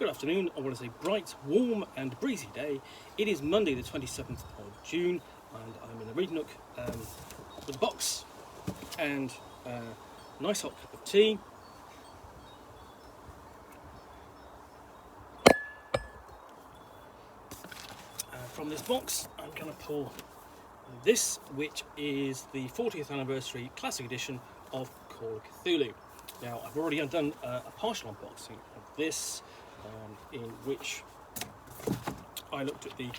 Good afternoon, or what is a bright, warm and breezy day. It is Monday the 27th of June and I'm in the Read Nook with a box and a nice hot cup of tea. From this box I'm going to pull this, which is the 40th anniversary classic edition of Call of Cthulhu. Now I've already done a partial unboxing of this, in which I looked at the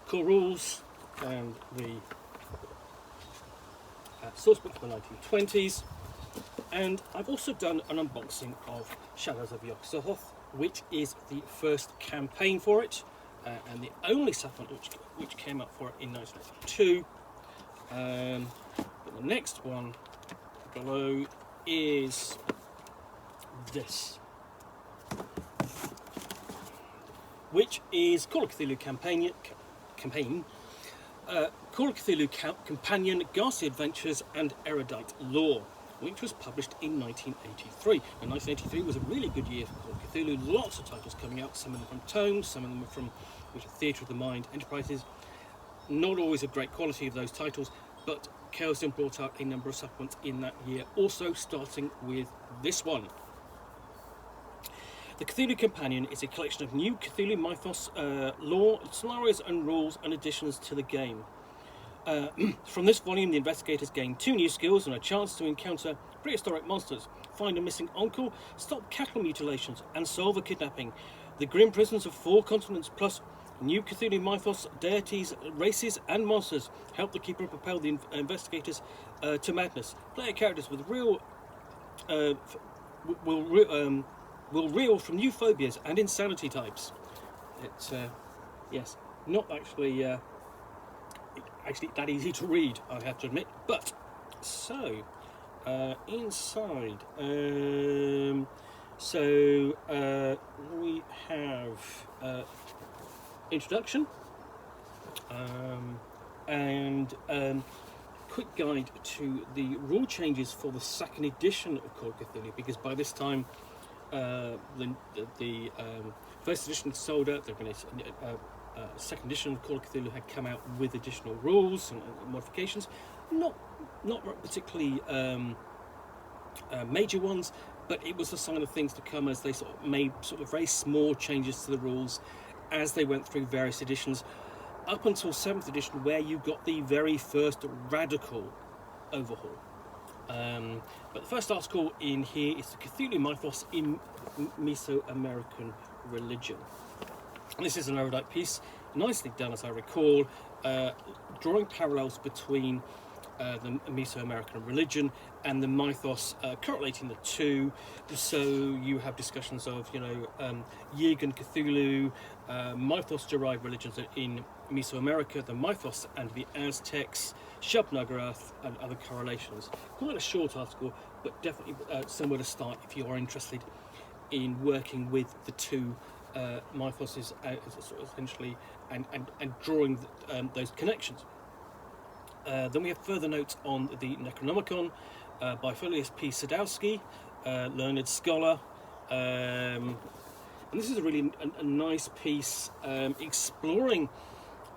core rules and the sourcebook from the 1920s, and I've also done an unboxing of Shadows of Yog-Sothoth, which is the first campaign for it, and the only supplement which came up for it in 1992. But the next one below is this, which is Call of Cthulhu Companion, Call of Cthulhu Companion, Ghastly Adventures and Erudite Lore, which was published in 1983. And 1983 was a really good year for Call of Cthulhu. Lots of titles coming out, some of them from Tomes, some of them from Theatre of the Mind Enterprises. Not always of great quality of those titles, but Chaosium brought out a number of supplements in that year, also starting with this one. The Cthulhu Companion is a collection of new Cthulhu mythos, lore, scenarios and rules and additions to the game. From this volume, the investigators gain 2 new skills and a chance to encounter prehistoric monsters, find a missing uncle, stop cattle mutilations and solve a kidnapping. The grim prisons of 4 continents plus new Cthulhu mythos, deities, races and monsters help the keeper propel the investigators to madness. Player characters with will reel from new phobias and insanity types. It's yes, not actually that easy to read, I have to admit. But so inside, we have introduction and quick guide to the rule changes for the second edition of Call of Cthulhu, because by this time the first edition sold out. Second edition of Call of Cthulhu had come out with additional rules and modifications, not particularly major ones, but it was a sign of things to come as they sort of made very small changes to the rules as they went through various editions, up until 7th edition, where you got the very first radical overhaul. But the first article in here is the Cthulhu mythos in Mesoamerican religion. And this is an erudite piece, nicely done as I recall, drawing parallels between the Mesoamerican religion and the mythos, correlating the two. So you have discussions of, Yig and Cthulhu, mythos-derived religions in Mesoamerica, the mythos and the Aztecs, Shub-Nuggurath, and other correlations. Quite a short article, but definitely somewhere to start if you are interested in working with the two mythoses essentially and drawing those connections. Then we have further notes on the Necronomicon by Filius P. Sadowski, learned scholar. And this is a really a nice piece exploring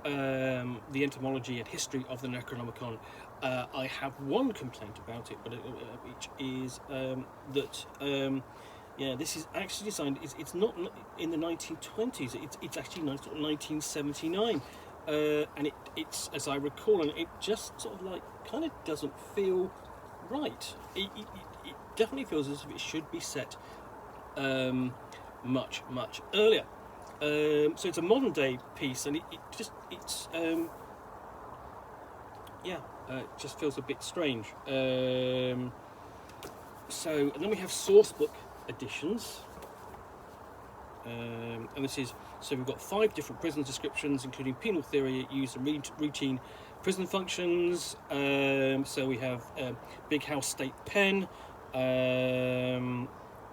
the etymology and history of the Necronomicon. I have one complaint about it, but which is that this is actually designed. It's not in the 1920s. It's actually 1979, and it's as I recall, and it just kind of doesn't feel right. It definitely feels as if it should be set much earlier. So it's a modern day piece, and it just feels a bit strange. And then we have Sourcebook Editions, and this is, so we've got 5 different prison descriptions, including penal theory used in routine prison functions. So we have Big House State Pen,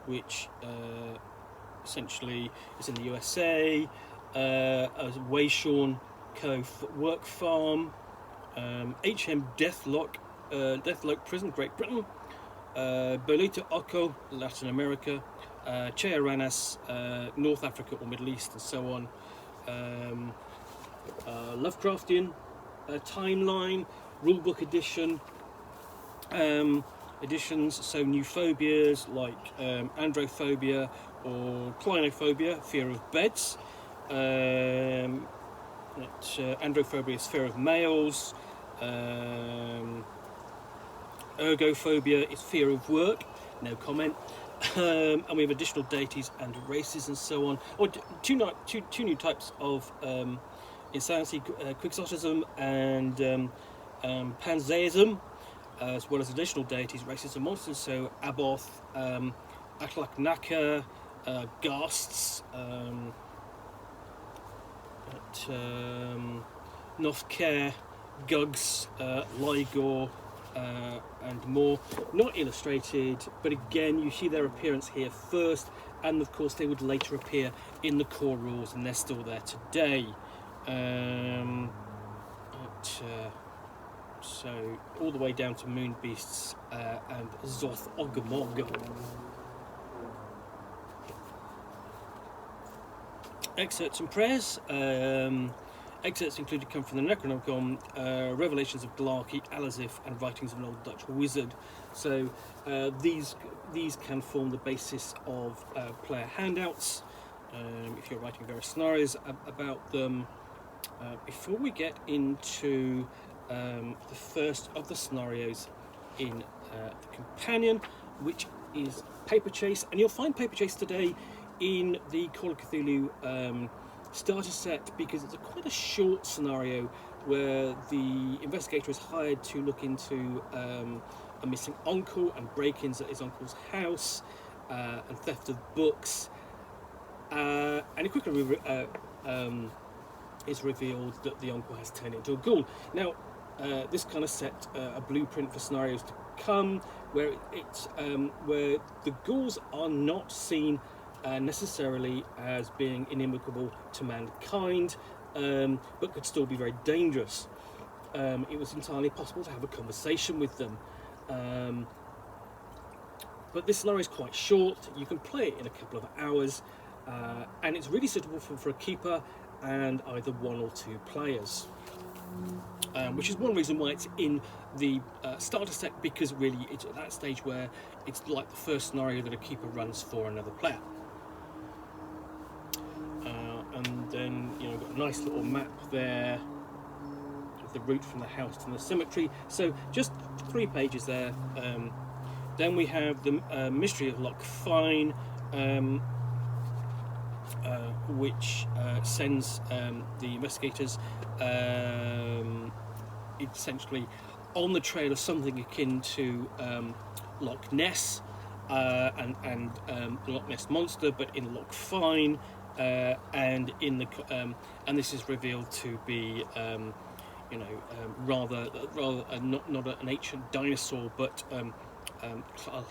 which essentially is in the USA, Wayshorn Cove Work Farm, HM Deathlock Prison, Great Britain, Bolita Occo, Latin America, Cheoranas, North Africa or Middle East, and so on. Lovecraftian timeline, rulebook edition, editions, so new phobias like androphobia or clinophobia, fear of beds. Androphobia is fear of males. Ergophobia is fear of work. No comment. And we have additional deities and races and so on. Or two new types of insanity: quixotism and pantheism, as well as additional deities, races and monsters. So Aboth, Atlaknaka, Ghasts, Nothcare, Gugs, Ligor, and more. Not illustrated, but again you see their appearance here first, and of course they would later appear in the core rules, and they're still there today. So all the way down to Moon Beasts and Zoth Ogmog. Excerpts and prayers. Excerpts included come from the Necronomicon, Revelations of Glarkey, Alazif, and Writings of an Old Dutch Wizard. So these can form the basis of player handouts if you're writing various scenarios about them. Before we get into the first of the scenarios in the Companion, which is Paper Chase, and you'll find Paper Chase today in the Call of Cthulhu starter set, because it's quite a short scenario where the investigator is hired to look into a missing uncle and break-ins at his uncle's house and theft of books, and it quickly is revealed that the uncle has turned into a ghoul. Now this kind of set a blueprint for scenarios to come, where where the ghouls are not seen necessarily as being inimical to mankind, but could still be very dangerous. It was entirely possible to have a conversation with them, but this scenario is quite short. You can play it in a couple of hours, and it's really suitable for a keeper and either one or two players, which is one reason why it's in the starter set, because really it's at that stage where it's like the first scenario that a keeper runs for another player. And then, you know, got a nice little map there with the route from the house to the cemetery. So just 3 pages there. Then we have the Mystery of Loch Fyne, which sends the investigators essentially on the trail of something akin to Loch Ness and the Loch Ness Monster, but in Loch Fyne. And in the and this is revealed to be rather not an ancient dinosaur, but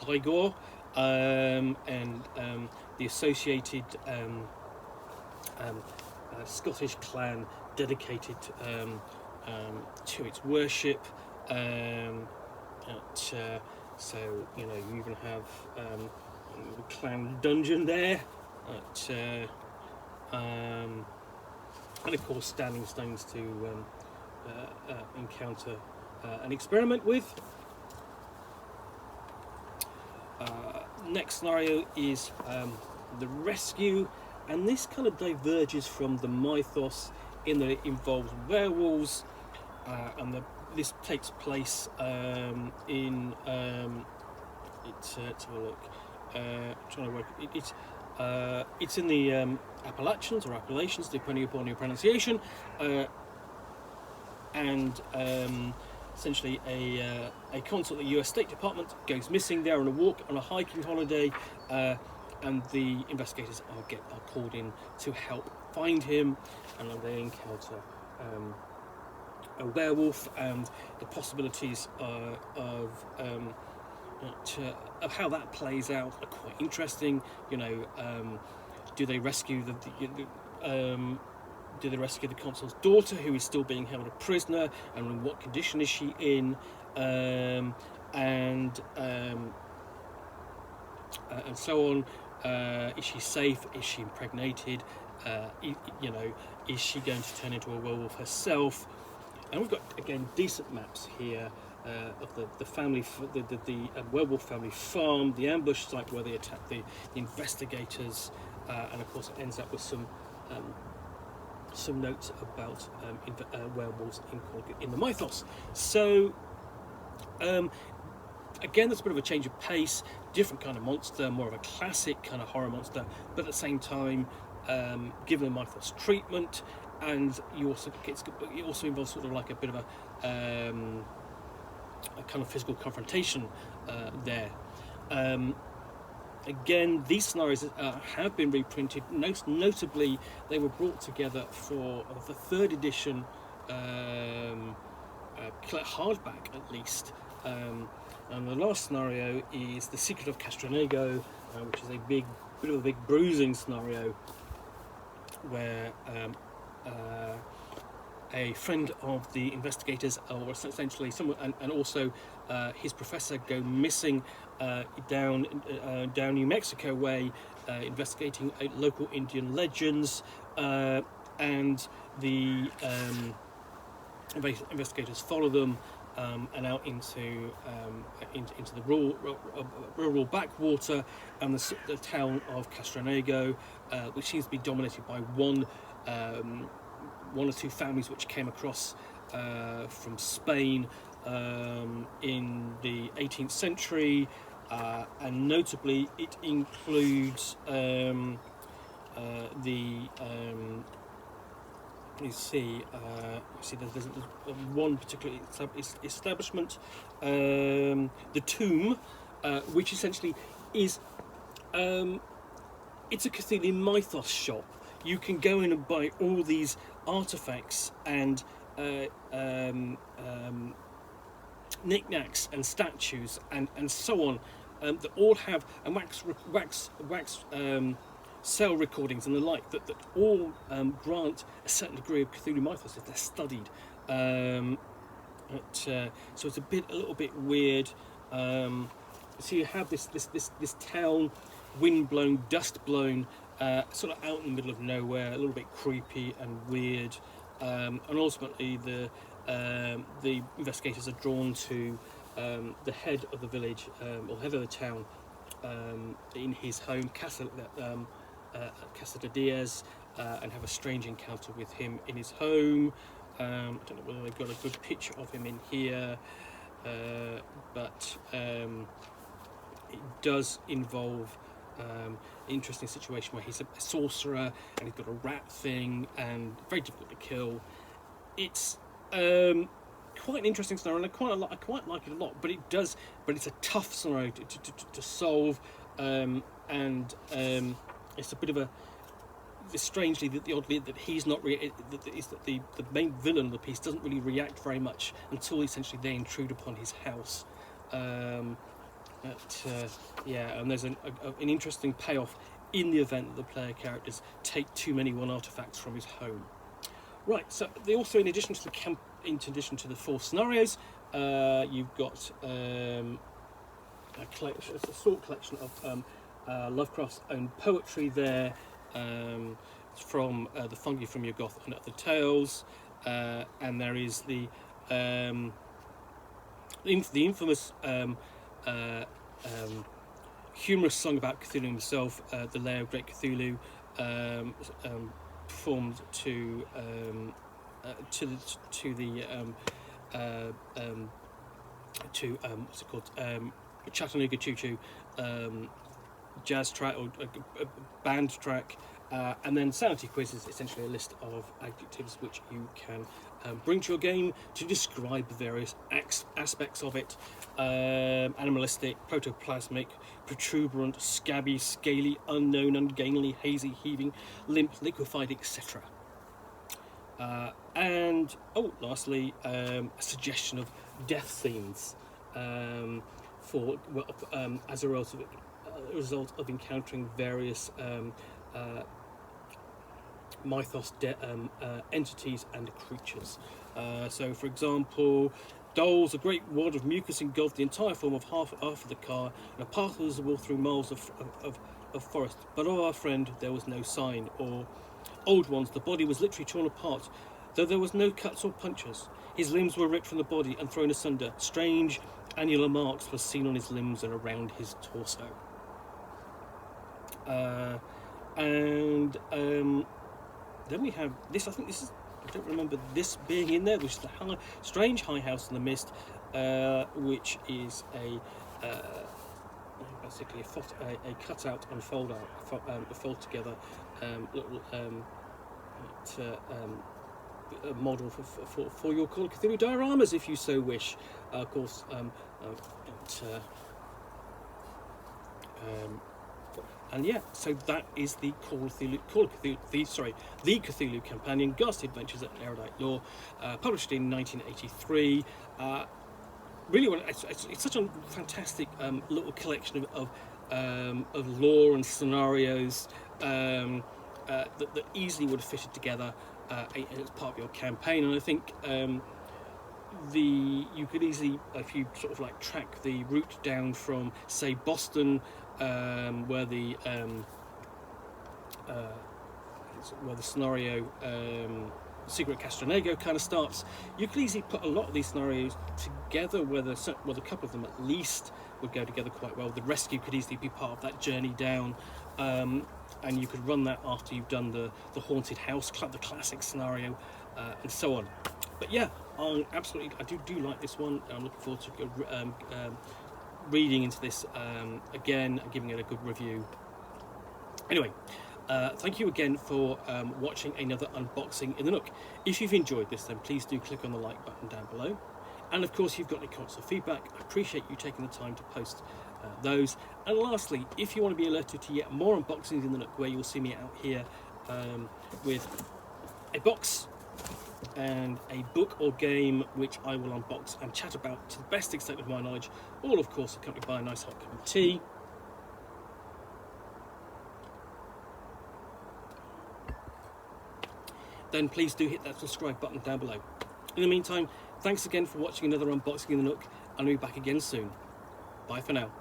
Ligor, and the associated Scottish clan dedicated to its worship. So you know, you even have the clan dungeon there. And of course standing stones to encounter and experiment with. Next scenario is the rescue, and this kind of diverges from the mythos in that it involves werewolves, and this takes place in let's have a look. Trying to work it's in the Appalachians, or Appalachians, depending upon your pronunciation, and essentially a consul at the US State Department goes missing. They're on a walk, on a hiking holiday, and the investigators are called in to help find him, and they encounter a werewolf, and the possibilities of how that plays out are quite interesting. You know, do they rescue the consul's daughter, who is still being held a prisoner, and in what condition is she in? and so on. Is she safe? Is she impregnated? Is she going to turn into a werewolf herself? And we've got, again, decent maps here of the family, the werewolf family farm, the ambush site where they attack the investigators, and of course it ends up with some notes about werewolves in the mythos. So again, there's a bit of a change of pace, different kind of monster, more of a classic kind of horror monster, but at the same time given a mythos treatment, and it also involves sort of like a bit of a kind of physical confrontation there. Again, these scenarios have been reprinted. Notably, they were brought together for the 3rd edition hardback, at least. And the last scenario is the Secret of Castronego, which is a bit of a big bruising scenario, where a friend of the investigators, or essentially someone, and also his professor, go missing down New Mexico way, investigating local Indian legends, and the investigators follow them and out into the rural backwater and the town of Castronego, which seems to be dominated by one or two families which came across from Spain in the 18th century, and notably it includes there's one particular establishment, the Tomb, which essentially is it's a Cthulhu mythos shop. You can go in and buy all these artifacts and knickknacks and statues and so on, that all have and wax cell recordings and the like that all grant a certain degree of Cthulhu mythos if they're studied. So it's a little bit weird. So you have this town, wind blown, dust blown, sort of out in the middle of nowhere, a little bit creepy and weird, and ultimately the investigators are drawn to the head of the village, or head of the town, in his home, Casa de Diaz, and have a strange encounter with him in his home. I don't know whether they've got a good picture of him in here, but it does involve an interesting situation where he's a sorcerer and he's got a rat thing and very difficult to kill. It's quite an interesting scenario, and I quite like it a lot. But it's a tough scenario to solve, and it's a bit of a. Strangely, oddly, that he's not that the main villain of the piece doesn't really react very much until essentially they intrude upon his house. And there's an interesting payoff in the event that the player characters take too many one artifacts from his home. Right. So they also, in addition to the 4 scenarios, you've got a short collection of Lovecraft's own poetry there. From the Fungi from Your Goth and Other Tales, and there is the infamous humorous song about Cthulhu himself, the Lair of Great Cthulhu, performed to what's it called, Chattanooga Choo Choo, jazz track or a band track, and then Sanity Quiz is essentially a list of adjectives which you can bring to your game to describe the various aspects of it: animalistic, protoplasmic, protuberant, scabby, scaly, unknown, ungainly, hazy, heaving, limp, liquefied, etc. And lastly, a suggestion of death scenes as a result of encountering various mythos entities and creatures. So, for example, Dolls, a great wad of mucus engulfed the entire form of half of the car, and a path was visible through miles of forest. But of our friend there was no sign, or old ones. The body was literally torn apart, though there was no cuts or punctures. His limbs were ripped from the body and thrown asunder. Strange annular marks were seen on his limbs and around his torso. Then we have this. I think this is. I don't remember this being in there, which is the strange high house in the mist, which is basically a cutout and fold together little a model for your Call of Cthulhu dioramas, if you so wish. Of course, and yeah, so that is the the Cthulhu Companion, Ghastly Adventures at Erudite Lore, published in 1983. Really, it's such a fantastic little collection of lore and scenarios that easily would have fitted together as part of your campaign. And I think you could easily, if you sort of like track the route down from, say, Boston, where the scenario Secret of Castronego kind of starts, you could easily put a lot of these scenarios together, where a couple of them at least would go together quite well. The rescue could easily be part of that journey down, and you could run that after you've done the haunted house, the classic scenario, and so on. But yeah, I do like this one. I'm looking forward to reading into this again and giving it a good review. Anyway, thank you again for watching another unboxing in the Nook. If you've enjoyed this, then please do click on the like button down below. And of course, if you've got any comments or feedback, I appreciate you taking the time to post those. And lastly, if you want to be alerted to yet more unboxings in the Nook, where you'll see me out here with a box and a book or game which I will unbox and chat about to the best extent of my knowledge, all of course accompanied by a nice hot cup of tea. Then please do hit that subscribe button down below. In the meantime, thanks again for watching another unboxing in the Nook, and I'll be back again soon. Bye for now.